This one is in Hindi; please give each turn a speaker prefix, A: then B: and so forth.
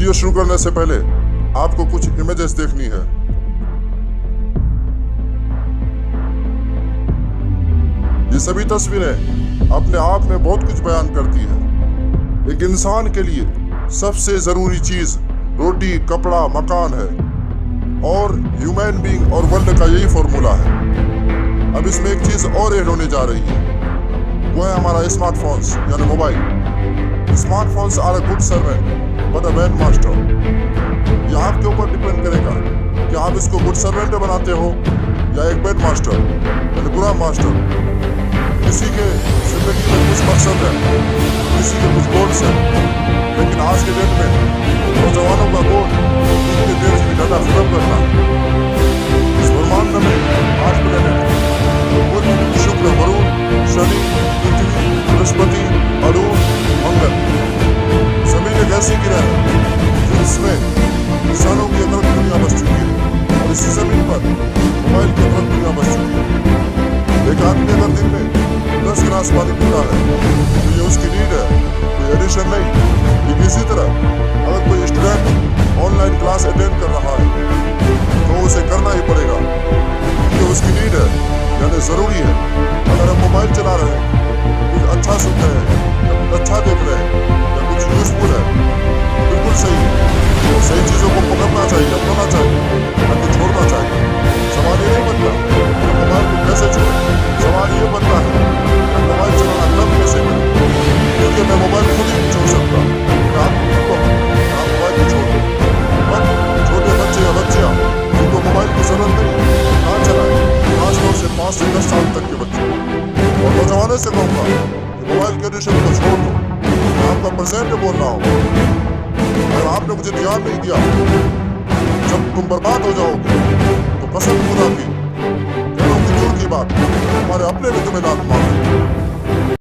A: वीडियो शुरू करने से पहले आपको कुछ इमेजेस देखनी है। ये सभी तस्वीरें अपने आप में बहुत कुछ बयान करती है। एक इंसान के लिए सबसे जरूरी चीज रोटी, कपड़ा, मकान है और ह्यूमन बीइंग और वर्ल्ड का यही फॉर्मूला है। अब इसमें एक चीज और ऐड होने जा रही है, वो है हमारा स्मार्टफोन्स यानी mobile. Smartphones are a good servant but a bad master. यह आपके ऊपर डिपेंड करेगा कि आप इसको गुड सर्वेंट बनाते हो या एक बैड मास्टर यानी बुरा मास्टर। किसी के जिंदगी में कुछ मकसद है, किसी के कुछ गोल्स है, लेकिन आज के डेट में नौजवानों का गोल इतने देर से डाटा खत्म करना। इस ब्रह्मांड में 8 प्लेनेट बुध, शुक्र, वरुण, शनि, पृथ्वी, बृहस्पति, अरुण, मंगल सभी एक ऐसी गिरा है जिसमें इंसानों की अदरक दुनिया बस चुकी है और इसी जमीन पर मोबाइल की अदरक दुनिया बस चुकी है। एक आदमी अगर दिन में 10 गिलास पानी पीता है तो ये उसकी नीड है, कोई एडिशन नहीं। लेकिन इसी तरह अगर कोई स्टूडेंट ऑनलाइन क्लास अटेंड कर रहा है तो उसे करना ही पड़ेगा क्योंकि उसकी नीड है यानी जरूरी है। अगर हम मोबाइल चला रहे हैं, कुछ अच्छा सुन रहे हैं या कुछ अच्छा देख रहे हैं या कुछ यूजफुल है, बिल्कुल सही है। तो सही चीजों को पकड़ना चाहिए, अपनाना चाहिए, या तो छोड़ना चाहिए। सवाल ये नहीं बनता मोबाइल को कैसे छोड़ें, सवाल ये बनता है मोबाइल चलाना कब कैसे करें। क्योंकि मैं मोबाइल खुद ही नहीं छोड़ सकता, मैं आपको आप मोबाइल को छोड़ दो। बट छोटे बच्चे या बच्चियाँ जिनको मोबाइल की जरूरत नहीं, ना चलाएं, खासतौर से 5 से 10 साल तक के बच्चे। और नौजवानों से कहूँगा कि मोबाइल के एडिशन को छोड़ दो। मैं आपका प्रेजेंट बोल रहा हूँ। अगर आपने मुझे ध्यान नहीं दिया, जब तुम बर्बाद हो जाओगे तो कसम खुदा की, करों की जोर की बात, हमारे अपने भी तुम्हें लात मारोगे।